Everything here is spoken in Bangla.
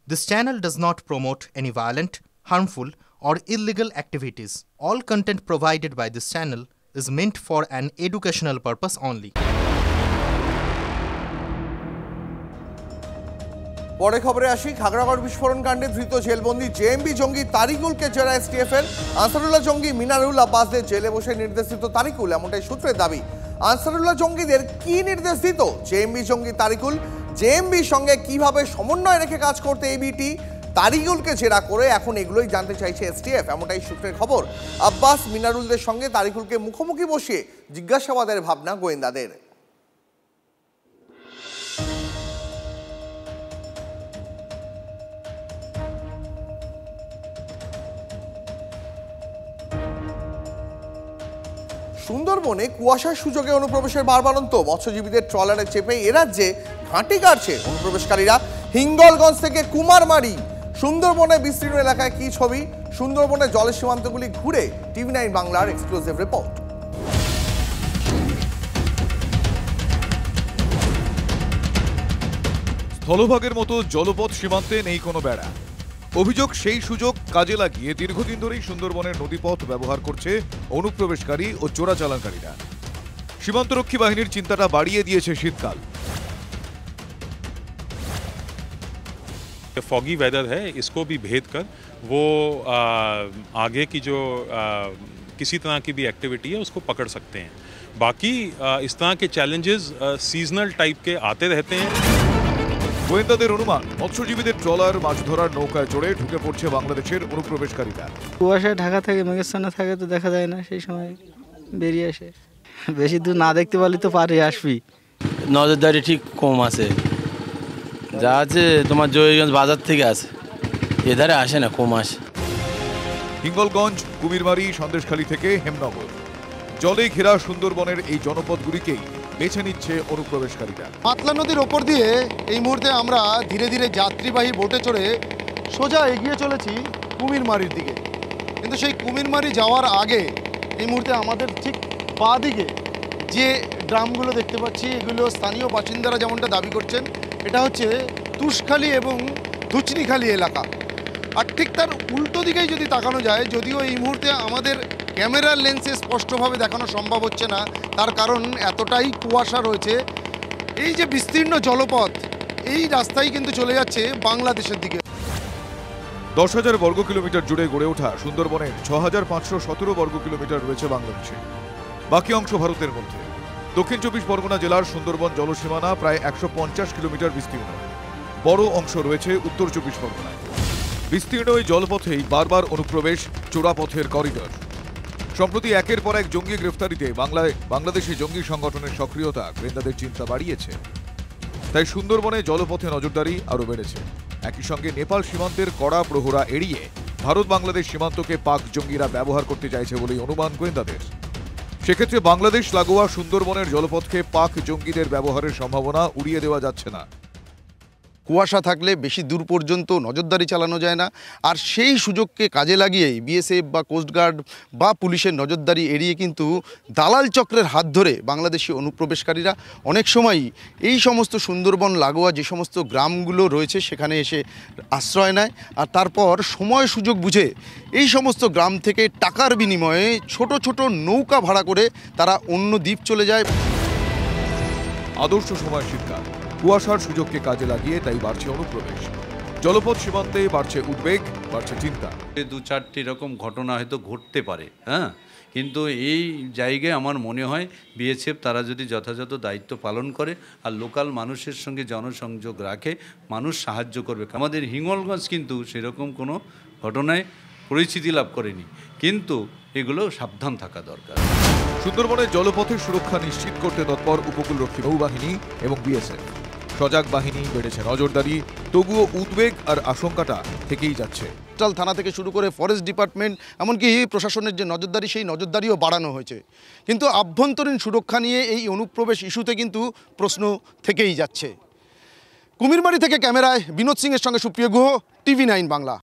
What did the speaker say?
This channel does not promote any violent, harmful, or illegal activities. All content provided by this channel is meant for an educational purpose only. পরে খবরে আসি। খাগড়াগড় বিস্ফোরণ কাণ্ডে ধৃত জেলবন্দি জেএমবি জঙ্গি তারিকুলকে জেরা এসটিএফ এর। আনসারুল্লাহ জঙ্গি মিনারুল আব্বাসদের জেলে বসে নির্দেশ দিত তারিকুল, এমনটাই সূত্রের দাবি। আনসারুল্লাহ জঙ্গিদের কি নির্দেশ দিত জেএমবি জঙ্গি তারিকুল? জেএমবির সঙ্গে কিভাবে সমন্বয় রেখে কাজ করতে এবিটি? তারিকুলকে জেরা করে এখন এগুলোই জানতে চাইছে এসটিএফ, এমনটাই সূত্রের খবর। আব্বাস মিনারুলদের সঙ্গে তারিকুলকে মুখোমুখি বসিয়ে জিজ্ঞাসাবাদের ভাবনা গোয়েন্দাদের। সুন্দরবনে কুয়াশার সুযোগে অনুপ্রবেশের বারবারন্ত। মৎস্যজীবীদের ট্রলারে চেপে এ রাজ্যে ঘাঁটি কাটছে অনুপ্রবেশকারীরা। হিঙ্গলগঞ্জ থেকে কুমারমারি সুন্দরবনে বিস্তীর্ণ এলাকায় কি ছবি? সুন্দরবনে জলের সীমান্তগুলি ঘুরে টিভি9 বাংলার এক্সক্লুসিভ রিপোর্ট। স্থলভাগের মতো জলপথ সীমান্তে নেই কোনো বেড়া। অভিযোগ, সেই সুযোগ কাজে লাগিয়ে দীর্ঘদিন ধরেই সুন্দরবনের নদীপথ ব্যবহার করছে অনুপ্রবেশকারী ও চোরাচালানকারীরা। সীমান্তরক্ষী বাহিনীর চিন্তাটা বাড়িয়ে দিয়েছে শীতকাল। फॉगी वेदर है, इसको भी भेद कर वो आगे की जो किसी तरह की भी एक्टिविटी है उसको पकड़ सकते हैं। बाकी इस तरह के चैलेंजेस सीजनल टाइप के आते रहते हैं। গোয়েন্দাদের অনুমান, মৎস্যজীবীদের ট্রলার মাছ ধরার নৌকায় চড়ে ঢুকে পড়ছে বাংলাদেশের অনুপ্রবেশকারীরা। কুয়াশায় ঢাকা থাকে, মেঘাচ্ছন্ন থাকে তো দেখা যায় না, সেই সময় বেরিয়ে আসে। বেশি দূর না দেখতে পারলে তো পারে আসবি। নজরদারি ঠিক কম আছে, যা আছে তোমার জয়গঞ্জ বাজার থেকে আছে, এধারে আসে না, কম আসে। হিঙ্গলগঞ্জ, কুমিরমারি, সন্দেশখালী থেকে হেমনগর, জলে ঘেরা সুন্দরবনের এই জনপদগুলিকেই বেছে নিচ্ছে অনুপ্রবেশকারীরা। পাতলা নদীর ওপর দিয়ে এই মুহূর্তে আমরা ধীরে ধীরে যাত্রীবাহী বোটে চড়ে সোজা এগিয়ে চলেছি কুমিরমারির দিকে। কিন্তু সেই কুমিরমারি যাওয়ার আগে এই মুহূর্তে আমাদের ঠিক বাঁ দিকে যে ড্রামগুলো দেখতে পাচ্ছি, এগুলো স্থানীয় বাসিন্দারা যেমনটা দাবি করছেন, এটা হচ্ছে তুষখালী এবং ধুচনিখালী এলাকা। আর ঠিক তার উল্টো দিকেই যদি তাকানো যায়, যদিও এই মুহূর্তে আমাদের ক্যামেরার লেন্সে স্পষ্টভাবে দেখানো সম্ভব হচ্ছে না, তার কারণ এতটাই কুয়াশা রয়েছে। এই যে বিস্তীর্ণ জলপথ, এই রাস্তাই কিন্তু চলে যাচ্ছে বাংলাদেশের দিকে। 10,000 বর্গ কিলোমিটার জুড়ে গড়ে ওঠা সুন্দরবনের 6,517 বর্গ কিলোমিটার রয়েছে বাংলাদেশে, বাকি অংশ ভারতের মধ্যে। দক্ষিণ 24 পরগনা জেলার সুন্দরবন জলসীমানা প্রায় 150 কিলোমিটার বিস্তীর্ণ। বড় অংশ রয়েছে উত্তর 24 পরগনায়। বিস্তীর্ণ এই জলপথেই বারবার অনুপ্রবেশ, চোরাপথের করিডর। সম্প্রতি একের পর এক জঙ্গি গ্রেফতারিতে বাংলাদেশি জঙ্গি সংগঠনের সক্রিয়তা গোয়েন্দাদের চিন্তা বাড়িয়েছে। তাই সুন্দরবনে জলপথে নজরদারি আরও বেড়েছে। একই সঙ্গে নেপাল সীমান্তের কড়া প্রহরা এড়িয়ে ভারত বাংলাদেশ সীমান্তকে পাক জঙ্গিরা ব্যবহার করতে চাইছে বলেই অনুমান গোয়েন্দাদের। সেক্ষেত্রে বাংলাদেশ লাগোয়া সুন্দরবনের জলপথকে পাক জঙ্গিদের ব্যবহারের সম্ভাবনা উড়িয়ে দেওয়া যাচ্ছে না। কুয়াশা থাকলে বেশি দূর পর্যন্ত নজরদারি চালানো যায় না, আর সেই সুযোগকে কাজে লাগিয়েই বিএসএফ বা কোস্টগার্ড বা পুলিশের নজরদারি এড়িয়ে কিন্তু দালাল চক্রের হাত ধরে বাংলাদেশি অনুপ্রবেশকারীরা অনেক সময়ই এই সমস্ত সুন্দরবন লাগোয়া যে সমস্ত গ্রামগুলো রয়েছে সেখানে এসে আশ্রয় নেয়, আর তারপর সময় সুযোগ বুঝে এই সমস্ত গ্রাম থেকে টাকার বিনিময়ে ছোট ছোট নৌকা ভাড়া করে তারা অন্য দ্বীপ চলে যায়। আদর্শ সময় শীতকাল, কুয়াশার সুযোগকে কাজে লাগিয়ে তাই বাড়ছে অনুপ্রবেশ। জলপথ সীমান্তে বাড়ছে উদ্বেগ, বাড়ছে চিন্তা। 2-4টি এরকম ঘটনা হয়তো ঘটতে পারে, হ্যাঁ, কিন্তু এই জায়গায় আমার মনে হয় বিএসএফ তারা যদি যথাযথ দায়িত্ব পালন করে আর লোকাল মানুষের সঙ্গে জনসংযোগ রাখে, মানুষ সাহায্য করবে। আমাদের হিঙ্গলগঞ্জ কিন্তু সেরকম কোনো ঘটনায় পরিচিতি লাভ করেনি, কিন্তু এগুলো সাবধান থাকা দরকার। সুন্দরবনের জলপথের সুরক্ষা নিশ্চিত করতে তৎপর উপকূলরক্ষী নৌবাহিনী এবং বিএসএফ। সজাগ বাহিনী, বেড়েছে নজরদারি, তবুও উদ্বেগ আর আশঙ্কাটা থেকেই যাচ্ছে। থানা থেকে শুরু করে ফরেস্ট ডিপার্টমেন্ট, এমনকি প্রশাসনের যে নজরদারি, সেই নজরদারিও বাড়ানো হয়েছে। কিন্তু আভ্যন্তরীণ সুরক্ষা নিয়ে এই অনুপ্রবেশ ইস্যুতে কিন্তু প্রশ্ন থেকেই যাচ্ছে। কুমিরমারি থেকে ক্যামেরায় বিনোদ সিংয়ের সঙ্গে সুপ্রিয় গুহ, টিভি9 বাংলা।